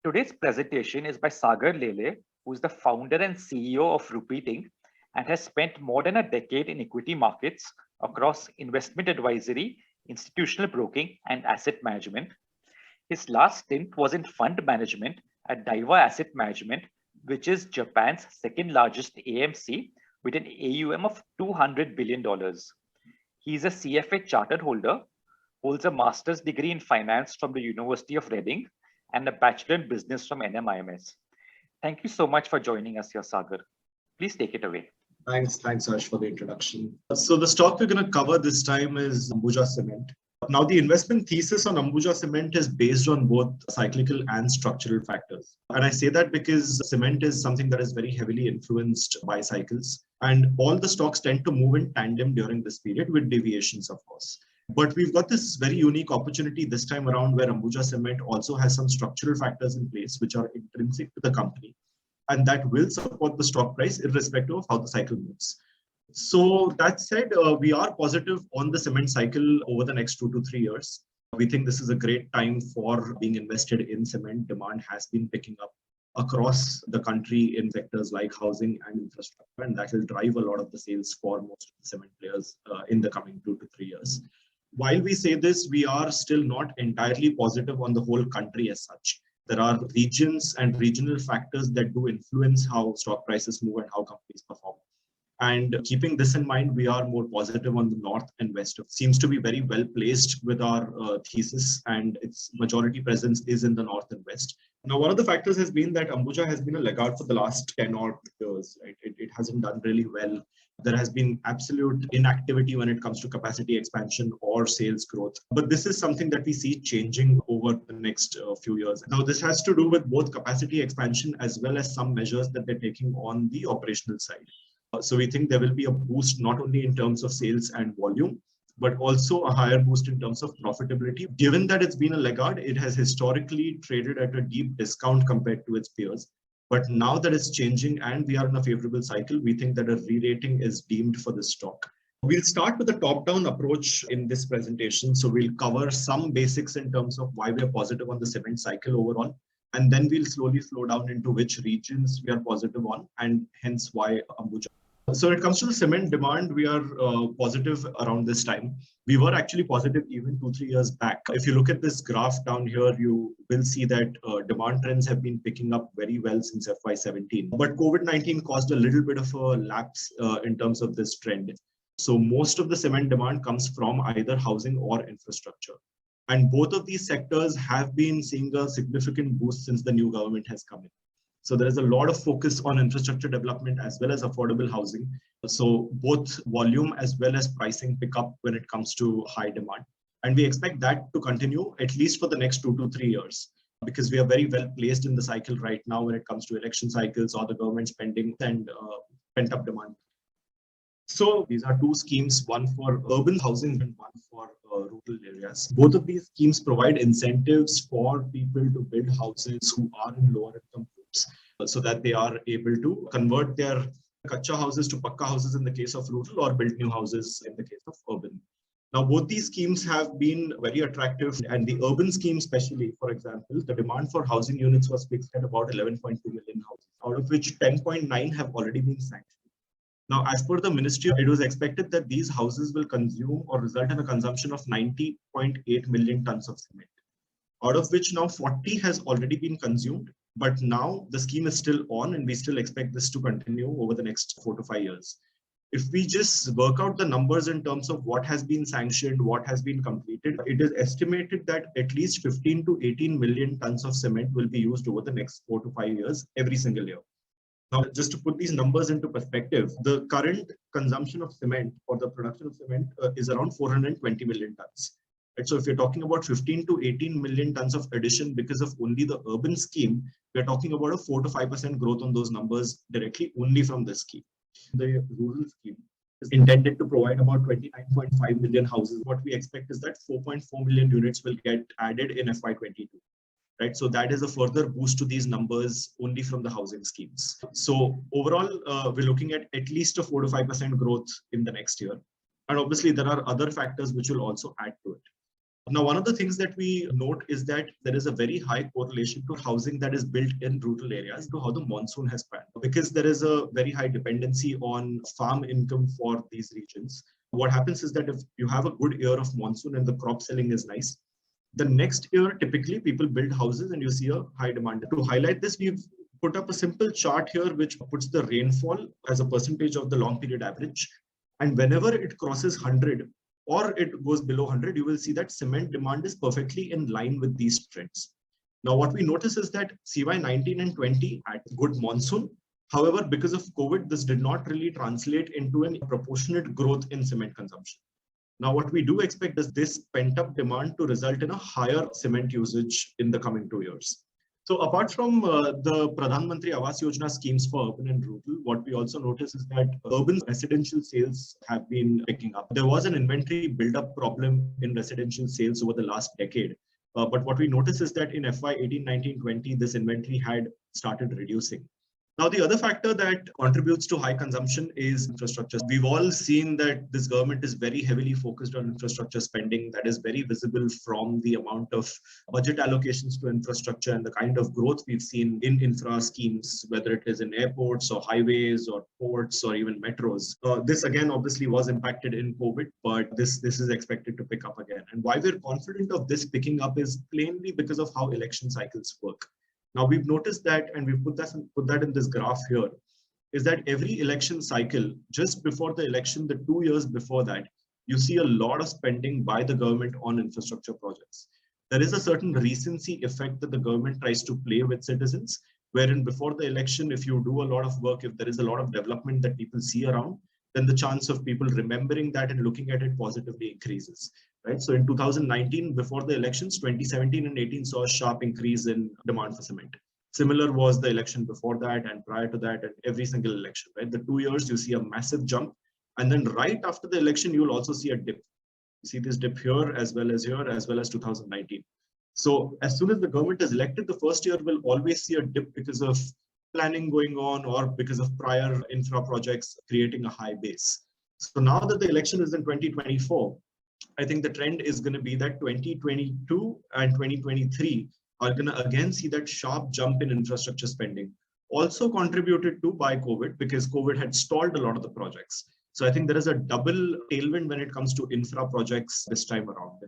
Today's presentation is by Sagar Lele, who is the founder and CEO of Rupeeting and has spent more than a decade in equity markets across investment advisory, institutional broking, and asset management. His last stint was in fund management at Daiwa Asset Management, which is Japan's second largest AMC with an AUM of $200 billion. He is a CFA chartered holder, holds a master's degree in finance from the University of Reading, and a bachelor in business from NMIMS. Thank you so much for joining us here, Sagar. Please take it away. Thanks, Harsh, for the introduction. So the stock we're going to cover this time is Ambuja Cement. Now, the investment thesis on Ambuja Cement is based on both cyclical and structural factors. And I say that because cement is something that is very heavily influenced by cycles. And all the stocks tend to move in tandem during this period with deviations, of course. But we've got this very unique opportunity this time around where Ambuja Cement also has some structural factors in place which are intrinsic to the company, and that will support the stock price irrespective of how the cycle moves. So that said, we are positive on the cement cycle over the next 2 to 3 years. We think this is a great time for being invested in cement. Demand has been picking up across the country in sectors like housing and infrastructure, and that will drive a lot of the sales for most of the cement players in the coming 2 to 3 years. While we say this, we are still not entirely positive on the whole country as such. There are regions and regional factors that do influence how stock prices move and how companies perform. And keeping this in mind, we are more positive on the north and west. It seems to be very well placed with our thesis, and its majority presence is in the north and west. Now, one of the factors has been that Ambuja has been a laggard for the last 10 odd years. Right? It hasn't done really well. There has been absolute inactivity when it comes to capacity expansion or sales growth. But this is something that we see changing over the next few years. Now, this has to do with both capacity expansion as well as some measures that they're taking on the operational side. So we think there will be a boost not only in terms of sales and volume, but also a higher boost in terms of profitability. Given that it's been a laggard, it has historically traded at a deep discount compared to its peers. But now that it's changing and we are in a favorable cycle, we think that a re-rating is deemed for this stock. We'll start with a top-down approach in this presentation. So we'll cover some basics in terms of why we're positive on the cement cycle overall. And then we'll slowly flow down into which regions we are positive on and hence why Ambuja. So when it comes to the cement demand, we are positive around this time. We were actually positive even 2 to 3 years back. If you look at this graph down here, you will see that demand trends have been picking up very well since FY17. But COVID-19 caused a little bit of a lapse in terms of this trend. So most of the cement demand comes from either housing or infrastructure. And both of these sectors have been seeing a significant boost since the new government has come in. So there is a lot of focus on infrastructure development as well as affordable housing. So both volume as well as pricing pick up when it comes to high demand. And we expect that to continue at least for the next 2 to 3 years, because we are very well placed in the cycle right now when it comes to election cycles or the government spending and pent-up demand. So these are two schemes, one for urban housing and one for rural areas. Both of these schemes provide incentives for people to build houses who are in lower income groups so that they are able to convert their kacha houses to pakka houses in the case of rural or build new houses in the case of urban. Now, both these schemes have been very attractive, and the urban scheme especially, for example, the demand for housing units was fixed at about 11.2 million houses, out of which 10.9 have already been sanctioned. Now, as per the ministry, it was expected that these houses will consume or result in a consumption of 90.8 million tons of cement, out of which now 40 has already been consumed. But now the scheme is still on and we still expect this to continue over the next 4 to 5 years. If we just work out the numbers in terms of what has been sanctioned, what has been completed, it is estimated that at least 15 to 18 million tons of cement will be used over the next 4 to 5 years, every single year. Now, just to put these numbers into perspective, the current consumption of cement or the production of cement is around 420 million tons. Right? So if you're talking about 15 to 18 million tons of addition because of only the urban scheme, we're talking about a 4 to 5% growth on those numbers directly only from this scheme. The rural scheme is intended to provide about 29.5 million houses. What we expect is that 4.4 million units will get added in FY22. Right, so that is a further boost to these numbers only from the housing schemes. So overall, we're looking at least a 4 to 5% growth in the next year. And obviously, there are other factors which will also add to it. Now, one of the things that we note is that there is a very high correlation to housing that is built in rural areas to how the monsoon has panned, because there is a very high dependency on farm income for these regions. What happens is that if you have a good year of monsoon and the crop selling is nice, the next year, typically people build houses and you see a high demand. To highlight this, we've put up a simple chart here, which puts the rainfall as a percentage of the long period average. And whenever it crosses 100, or it goes below 100, you will see that cement demand is perfectly in line with these trends. Now, what we notice is that CY 19 and 20 had good monsoon. However, because of COVID, this did not really translate into a proportionate growth in cement consumption. Now, what we do expect is this pent-up demand to result in a higher cement usage in the coming 2 years. So apart from the Pradhan Mantri Awas Yojana schemes for urban and rural, what we also notice is that urban residential sales have been picking up. There was an inventory build-up problem in residential sales over the last decade. But what we notice is that in FY 18, 19, 20, this inventory had started reducing. Now, the other factor that contributes to high consumption is infrastructure. We've all seen that this government is very heavily focused on infrastructure spending. That is very visible from the amount of budget allocations to infrastructure and the kind of growth we've seen in infra schemes, whether it is in airports or highways or ports or even metros. This again obviously was impacted in COVID, but this is expected to pick up again. And why we're confident of this picking up is plainly because of how election cycles work. Now, we've noticed that, and we've put that in this graph here, is that every election cycle, just before the election, the 2 years before that, you see a lot of spending by the government on infrastructure projects. There is a certain recency effect that the government tries to play with citizens, wherein before the election, if you do a lot of work, if there is a lot of development that people see around, then the chance of people remembering that and looking at it positively increases. Right? So in 2019, before the elections, 2017 and 18 saw a sharp increase in demand for cement. Similar was the election before that and prior to that and every single election. Right? The 2 years, you see a massive jump. And then right after the election, you'll also see a dip. You see this dip here, as well as 2019. So as soon as the government is elected, the first year will always see a dip because of planning going on or because of prior infra projects creating a high base. So now that the election is in 2024, I think the trend is going to be that 2022 and 2023 are going to again see that sharp jump in infrastructure spending, also contributed to by COVID because COVID had stalled a lot of the projects. So I think there is a double tailwind when it comes to infra projects this time around.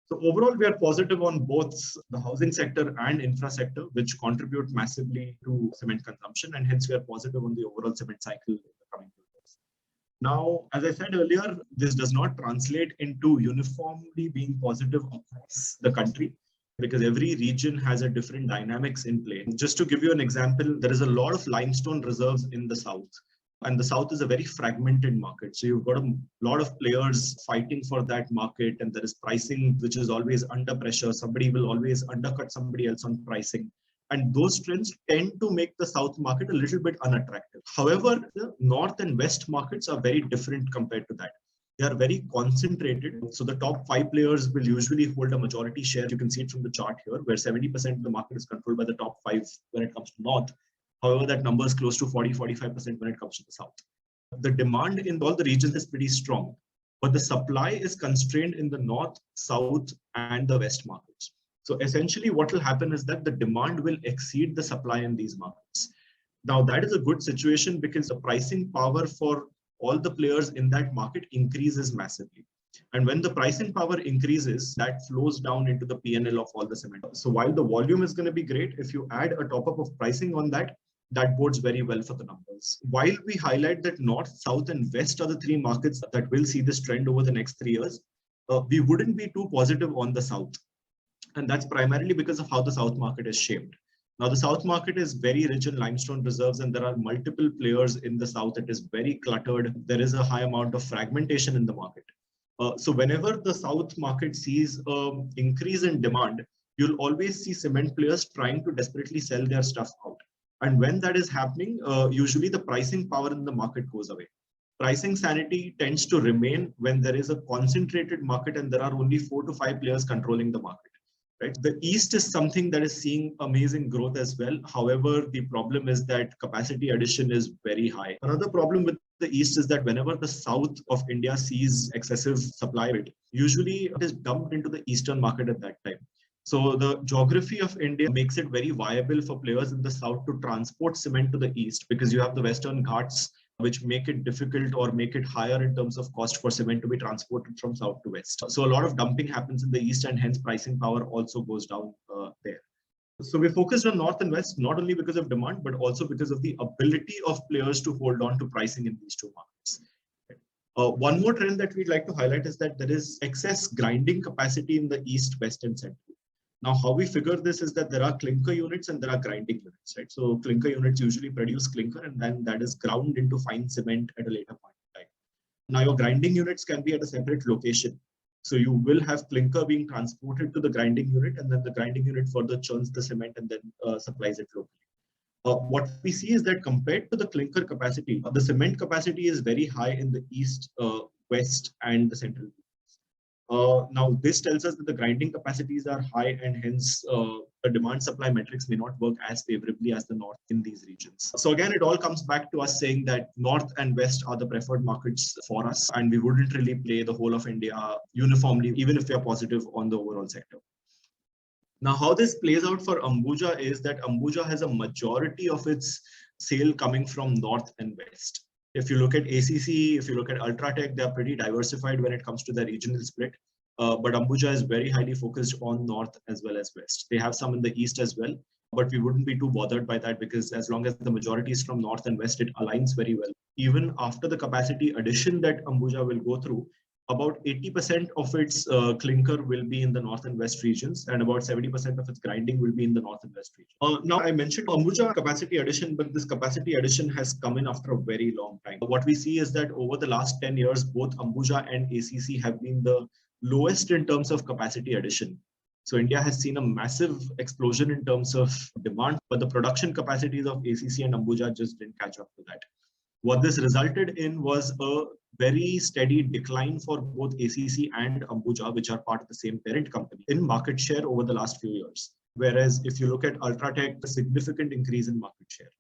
So overall, we are positive on both the housing sector and infra sector, which contribute massively to cement consumption. And hence we are positive on the overall cement cycle in the coming 2 years. Now, as I said earlier, this does not translate into uniformly being positive across the country because every region has a different dynamics in play. Just to give you an example, there is a lot of limestone reserves in the south. And the south is a very fragmented market. So you've got a lot of players fighting for that market, and there is pricing which is always under pressure. Somebody will always undercut somebody else on pricing. And those trends tend to make the south market a little bit unattractive. However, the north and west markets are very different compared to that. They are very concentrated. So the top 5 players will usually hold a majority share. You can see it from the chart here, where 70% of the market is controlled by the top 5 when it comes to north. However, that number is close to 40-45% when it comes to the south. The demand in all the regions is pretty strong, but the supply is constrained in the north, south, and the west markets. So essentially what will happen is that the demand will exceed the supply in these markets. Now that is a good situation because the pricing power for all the players in that market increases massively. And when the pricing power increases, that flows down into the P&L of all the cement. So while the volume is going to be great, if you add a top up of pricing on that, that bodes very well for the numbers. While we highlight that north, south, and west are the 3 markets that will see this trend over the next 3 years, we wouldn't be too positive on the south. And that's primarily because of how the south market is shaped. Now, the south market is very rich in limestone reserves, and there are multiple players in the south. It is very cluttered. There is a high amount of fragmentation in the market. So whenever the south market sees an increase in demand, you'll always see cement players trying to desperately sell their stuff out. And when that is happening, usually the pricing power in the market goes away. Pricing sanity tends to remain when there is a concentrated market and there are only 4 to 5 players controlling the market. right? The East is something that is seeing amazing growth as well. However, the problem is that capacity addition is very high. Another problem with the East is that whenever the south of India sees excessive supply, usually it is dumped into the Eastern market at that time. So the geography of India makes it very viable for players in the south to transport cement to the east, because you have the Western Ghats, which make it difficult or make it higher in terms of cost for cement to be transported from south to west. So a lot of dumping happens in the east, and hence pricing power also goes down there. So we focused on north and west, not only because of demand, but also because of the ability of players to hold on to pricing in these two markets. One more trend that we'd like to highlight is that there is excess grinding capacity in the east, west, and central. Now, how we figure this is that there are clinker units and there are grinding units, right? So clinker units usually produce clinker, and then that is ground into fine cement at a later point in time. Now, your grinding units can be at a separate location. So you will have clinker being transported to the grinding unit, and then the grinding unit further churns the cement and then supplies it locally. What we see is that compared to the clinker capacity, the cement capacity is very high in the east, west, and the central. Now, this tells us that the grinding capacities are high, and hence the demand supply metrics may not work as favorably as the north in these regions. So again, it all comes back to us saying that north and west are the preferred markets for us, and we wouldn't really play the whole of India uniformly, even if we are positive on the overall sector. Now, how this plays out for Ambuja is that Ambuja has a majority of its sale coming from north and west. If you look at ACC, if you look at Ultratech, they are pretty diversified when it comes to the regional split. But Ambuja is very highly focused on north as well as west. They have some in the east as well, but we wouldn't be too bothered by that, because as long as the majority is from north and west, it aligns very well. Even after the capacity addition that Ambuja will go through, about 80% of its clinker will be in the north and west regions, and about 70% of its grinding will be in the north and west region. Now, I mentioned Ambuja capacity addition, but this capacity addition has come in after a very long time. What we see is that over the last 10 years, both Ambuja and ACC have been the lowest in terms of capacity addition. So India has seen a massive explosion in terms of demand, but the production capacities of ACC and Ambuja just didn't catch up to that. What this resulted in was a very steady decline for both ACC and Ambuja, which are part of the same parent company, in market share over the last few years. Whereas if you look at Ultratech, a significant increase in market share.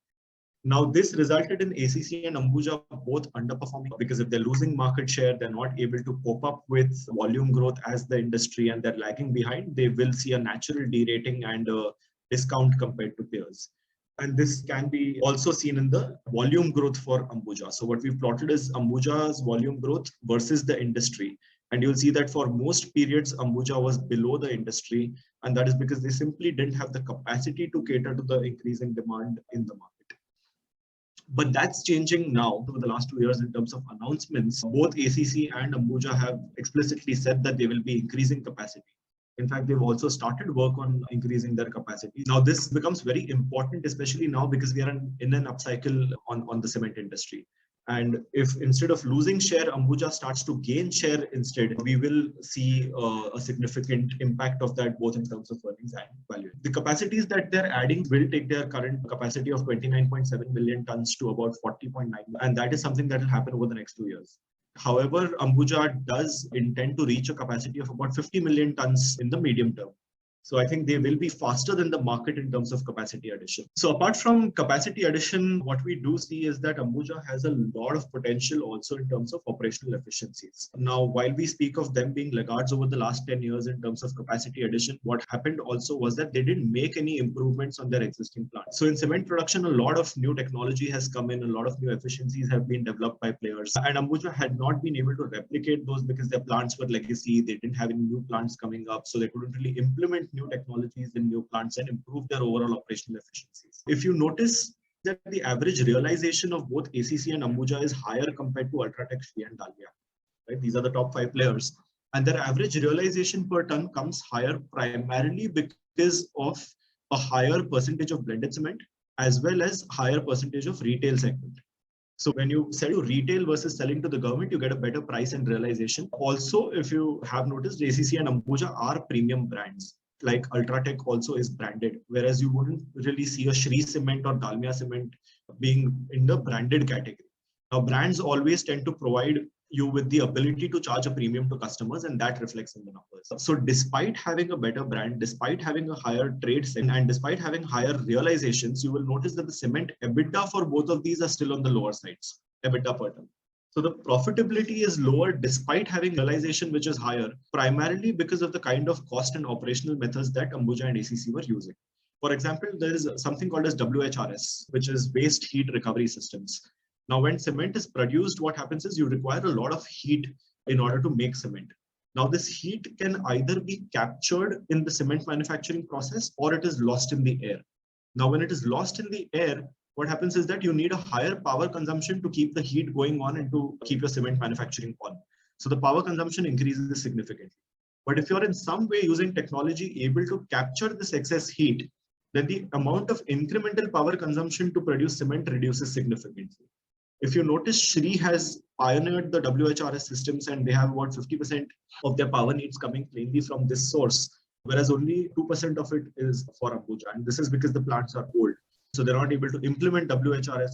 Now, this resulted in ACC and Ambuja both underperforming, because if they're losing market share, they're not able to cope up with volume growth as the industry, and they're lagging behind. They will see a natural derating and a discount compared to peers. And this can be also seen in the volume growth for Ambuja. So what we've plotted is Ambuja's volume growth versus the industry. And you'll see that for most periods, Ambuja was below the industry. And that is because they simply didn't have the capacity to cater to the increasing demand in the market. But that's changing now over the last 2 years in terms of announcements. Both ACC and Ambuja have explicitly said that they will be increasing capacity. In fact, they've also started work on increasing their capacity. Now, this becomes very important, especially now because we are in an upcycle on the cement industry. And if instead of losing share, Ambuja starts to gain share instead, we will see a significant impact of that, both in terms of earnings and value. The capacities that they're adding will take their current capacity of 29.7 million tons to about 40.9. And that is something that will happen over the next 2 years. However, Ambuja does intend to reach a capacity of about 50 million tons in the medium term. So I think they will be faster than the market in terms of capacity addition. So apart from capacity addition, what we do see is that Ambuja has a lot of potential also in terms of operational efficiencies. Now, while we speak of them being laggards over the last 10 years in terms of capacity addition, what happened also was that they didn't make any improvements on their existing plants. So in cement production, a lot of new technology has come in, a lot of new efficiencies have been developed by players. And Ambuja had not been able to replicate those because their plants were legacy. They didn't have any new plants coming up, so they couldn't really implement new technologies in new plants and improve their overall operational efficiencies. If you notice that the average realization of both ACC and Ambuja is higher compared to Ultratech, Shree and Dalmia, right? These are the top 5 players, and their average realization per ton comes higher primarily because of a higher percentage of blended cement as well as higher percentage of retail segment. So when you sell to retail versus selling to the government, you get a better price and realization. Also, if you have noticed, ACC and Ambuja are premium brands. Like Ultratech also is branded, whereas you wouldn't really see a Shree Cement or Dalmia Cement being in the branded category. Now, brands always tend to provide you with the ability to charge a premium to customers, and that reflects in the numbers. So despite having a better brand, despite having a higher trade segment, and despite having higher realizations, you will notice that the cement EBITDA for both of these are still on the lower sides, EBITDA per ton. So the profitability is lower despite having realization which is higher, primarily because of the kind of cost and operational methods that Ambuja and ACC were using. For example, there is something called as WHRS, which is waste heat recovery systems. Now, when cement is produced, what happens is you require a lot of heat in order to make cement. Now, this heat can either be captured in the cement manufacturing process or it is lost in the air. Now, when it is lost in the air, what happens is that you need a higher power consumption to keep the heat going on and to keep your cement manufacturing on. So the power consumption increases significantly. But if you're in some way using technology able to capture this excess heat, then the amount of incremental power consumption to produce cement reduces significantly. If you notice, Shri has pioneered the WHRS systems and they have about 50% of their power needs coming plainly from this source, whereas only 2% of it is for Ambuja. And this is because the plants are old. So they're not able to implement WHRS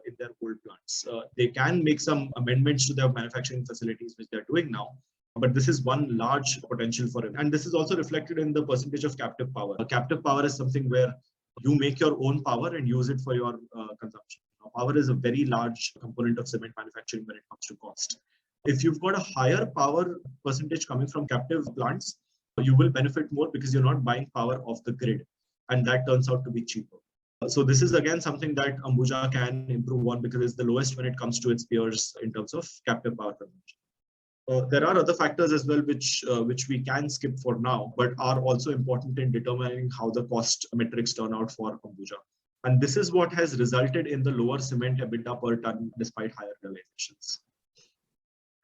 in their old plants. They can make some amendments to their manufacturing facilities, which they're doing now. But this is one large potential for it. And this is also reflected in the percentage of captive power. Captive power is something where you make your own power and use it for your consumption. Now, power is a very large component of cement manufacturing when it comes to cost. If you've got a higher power percentage coming from captive plants, you will benefit more because you're not buying power off the grid. And that turns out to be cheaper. So this is again something that Ambuja can improve on because it's the lowest when it comes to its peers in terms of captive power consumption. There are other factors as well which we can skip for now, but are also important in determining how the cost metrics turn out for Ambuja. And this is what has resulted in the lower cement EBITDA per ton despite higher realizations.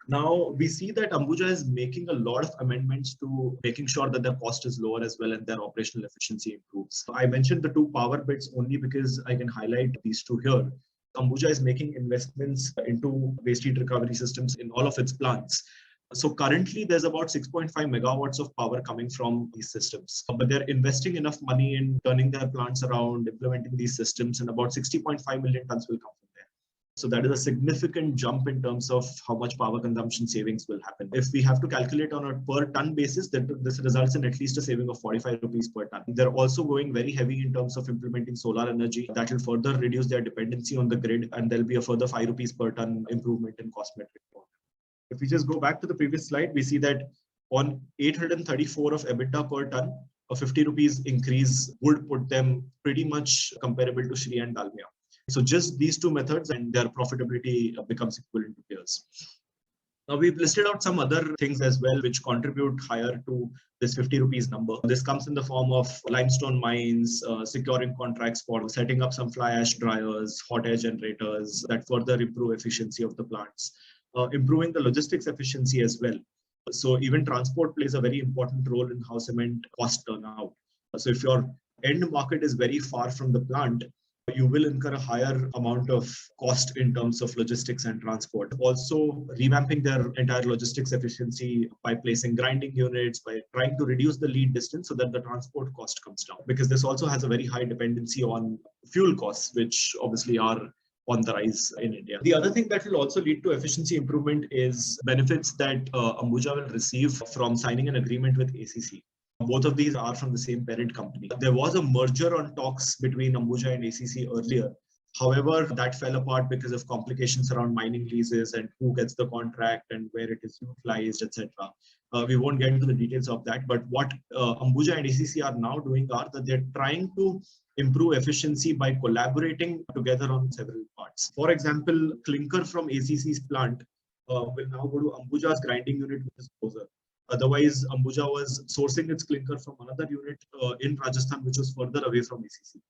Now, we see that Ambuja is making a lot of amendments to making sure that their cost is lower as well and their operational efficiency improves. I mentioned the two power bits only because I can highlight these two here. Ambuja is making investments into waste heat recovery systems in all of its plants. So currently, there's about 6.5 megawatts of power coming from these systems, but they're investing enough money in turning their plants around, implementing these systems, and about 60.5 million tons will come from there. So that is a significant jump in terms of how much power consumption savings will happen. If we have to calculate on a per ton basis, this results in at least a saving of 45 rupees per ton. They're also going very heavy in terms of implementing solar energy. That will further reduce their dependency on the grid, and there'll be a further 5 rupees per ton improvement in cost metric. If we just go back to the previous slide, we see that on 834 of EBITDA per ton, a 50 rupees increase would put them pretty much comparable to Shri and Dalmia. So just these two methods and their profitability becomes equivalent to peers. Now we've listed out some other things as well, which contribute higher to this 50 rupees number. This comes in the form of limestone mines, securing contracts for setting up some fly ash dryers, hot air generators that further improve efficiency of the plants, improving the logistics efficiency as well. So even transport plays a very important role in how cement costs turn out. So if your end market is very far from the plant, you will incur a higher amount of cost in terms of logistics and transport. Also revamping their entire logistics efficiency by placing grinding units, by trying to reduce the lead distance so that the transport cost comes down, because this also has a very high dependency on fuel costs, which obviously are on the rise in India. The other thing that will also lead to efficiency improvement is benefits that Ambuja will receive from signing an agreement with ACC. Both of these are from the same parent company. There was a merger on talks between Ambuja and ACC earlier. However, that fell apart because of complications around mining leases and who gets the contract and where it is utilized, etc. We won't get into the details of that, but what Ambuja and ACC are now doing are that they're trying to improve efficiency by collaborating together on several parts. For example, clinker from ACC's plant will now go to Ambuja's grinding unit, which is closer. Otherwise, Ambuja was sourcing its clinker from another unit in Rajasthan, which was further away from ACC.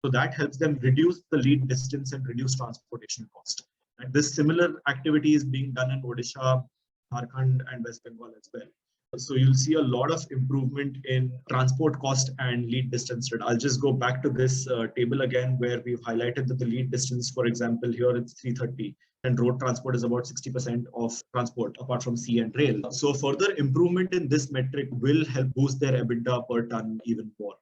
So that helps them reduce the lead distance and reduce transportation cost. And this similar activity is being done in Odisha, Jharkhand, and West Bengal as well. So you'll see a lot of improvement in transport cost and lead distance. I'll just go back to this table again, where we've highlighted that the lead distance, for example, here it's 330. And road transport is about 60% of transport apart from sea and rail. So further improvement in this metric will help boost their EBITDA per ton even more.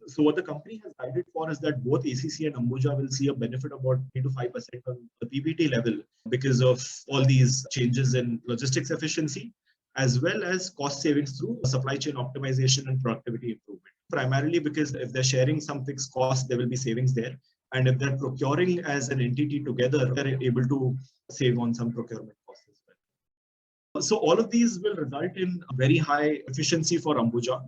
So what the company has guided for is that both ACC and Ambuja will see a benefit of about 3 to 5% on the PBT level because of all these changes in logistics efficiency, as well as cost savings through supply chain optimization and productivity improvement. Primarily because if they're sharing some fixed costs, there will be savings there. And if they're procuring as an entity together, they're able to save on some procurement costs as well. So all of these will result in very high efficiency for Ambuja.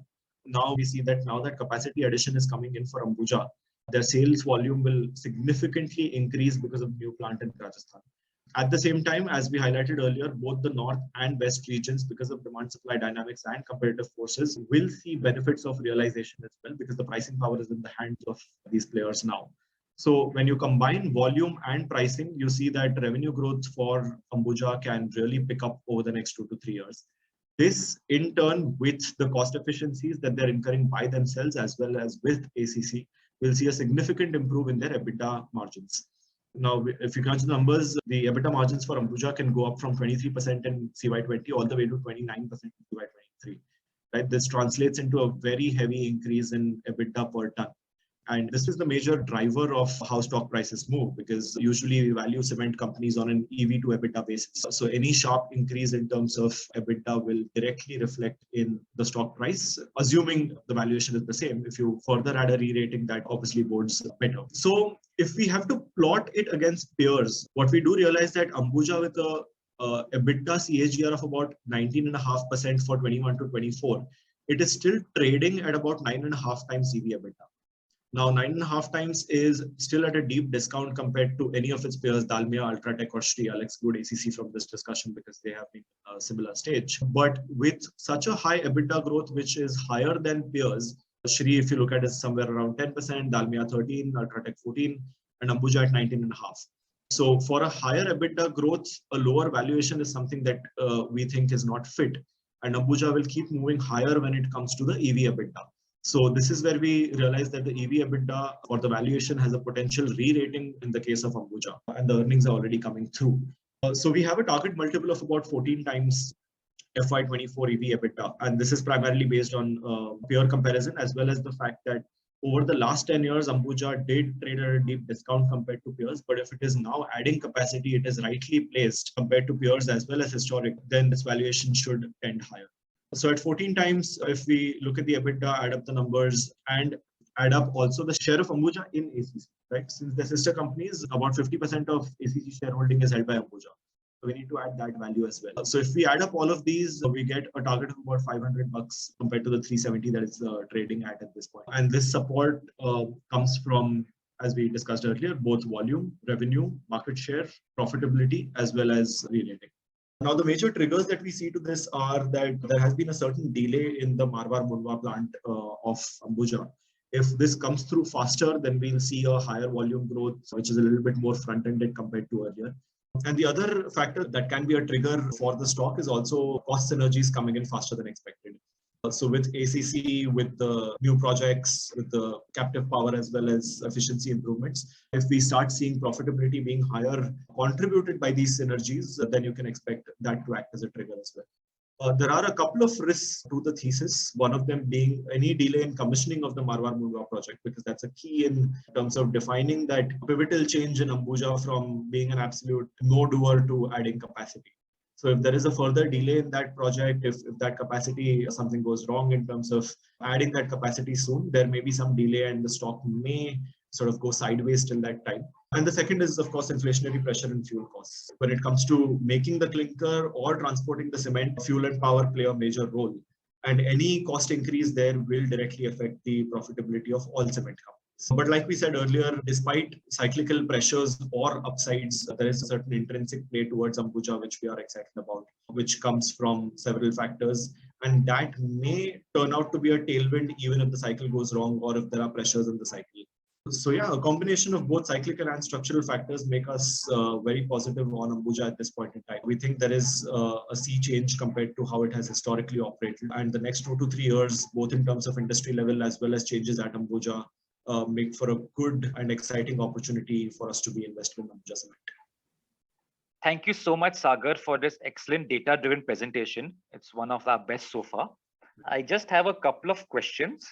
Now we see that now that capacity addition is coming in for Ambuja, their sales volume will significantly increase because of new plant in Rajasthan. At the same time, as we highlighted earlier, both the north and west regions, because of demand supply dynamics and competitive forces, will see benefits of realization as well, because the pricing power is in the hands of these players now. So when you combine volume and pricing, you see that revenue growth for Ambuja can really pick up over the next 2 to 3 years. This, in turn, with the cost efficiencies that they're incurring by themselves as well as with ACC, will see a significant improvement in their EBITDA margins. Now, if you crunch the numbers, the EBITDA margins for Ambuja can go up from 23% in CY20 all the way to 29% in CY23. Right? This translates into a very heavy increase in EBITDA per ton. And this is the major driver of how stock prices move, because usually we value cement companies on an EV to EBITDA basis. So any sharp increase in terms of EBITDA will directly reflect in the stock price, assuming the valuation is the same. If you further add a re-rating, that obviously bodes better. So if we have to plot it against peers, what we do realize that Ambuja with a EBITDA CAGR of about 19.5% for 21 to 24, it is still trading at about 9.5 times EV EBITDA. Now, 9.5 times is still at a deep discount compared to any of its peers, Dalmia, Ultratech, or Shree. I'll exclude ACC from this discussion because they have been a similar stage. But with such a high EBITDA growth, which is higher than peers, Shree, if you look at, is somewhere around 10%, Dalmia 13, Ultratech 14, and Ambuja at 19.5. So for a higher EBITDA growth, a lower valuation is something that we think is not fit. And Ambuja will keep moving higher when it comes to the EV EBITDA. So this is where we realize that the EV EBITDA or the valuation has a potential re-rating in the case of Ambuja, and the earnings are already coming through. So we have a target multiple of about 14 times FY24 EV EBITDA, and this is primarily based on peer comparison, as well as the fact that over the last 10 years, Ambuja did trade at a deep discount compared to peers, but if it is now adding capacity, it is rightly placed compared to peers as well as historic, then this valuation should tend higher. So at 14 times, if we look at the EBITDA, add up the numbers and add up also the share of Ambuja in ACC, right? Since the sister companies, about 50% of ACC shareholding is held by Ambuja. So we need to add that value as well. So if we add up all of these, we get a target of about $500 compared to the 370 that is trading at this point. And this support comes from, as we discussed earlier, both volume, revenue, market share, profitability, as well as re-rating. Now, the major triggers that we see to this are that there has been a certain delay in the Marwar Mundwa plant of Ambuja. If this comes through faster, then we'll see a higher volume growth, which is a little bit more front-ended compared to earlier. And the other factor that can be a trigger for the stock is also cost synergies coming in faster than expected. So with ACC, with the new projects, with the captive power as well as efficiency improvements, if we start seeing profitability being higher contributed by these synergies, then you can expect that to act as a trigger as well. There are a couple of risks to the thesis, one of them being any delay in commissioning of the Marwar Mundwa project, because that's a key in terms of defining that pivotal change in Ambuja from being an absolute no-doer to adding capacity. So if there is a further delay in that project, if that capacity, something goes wrong in terms of adding that capacity soon, there may be some delay and the stock may sort of go sideways till that time. And the second is, of course, inflationary pressure and fuel costs. When it comes to making the clinker or transporting the cement, fuel and power play a major role. And any cost increase there will directly affect the profitability of all cement companies. But like we said earlier, despite cyclical pressures or upsides, there is a certain intrinsic play towards Ambuja, which we are excited about, which comes from several factors. And that may turn out to be a tailwind even if the cycle goes wrong or if there are pressures in the cycle. So yeah, a combination of both cyclical and structural factors make us very positive on Ambuja at this point in time. We think there is a sea change compared to how it has historically operated. And the next 2 to 3 years, both in terms of industry level as well as changes at Ambuja, make for a good and exciting opportunity for us to be invested in Ambuja Cement. Thank you so much, Sagar, for this excellent data-driven presentation. It's one of our best so far. I just have a couple of questions.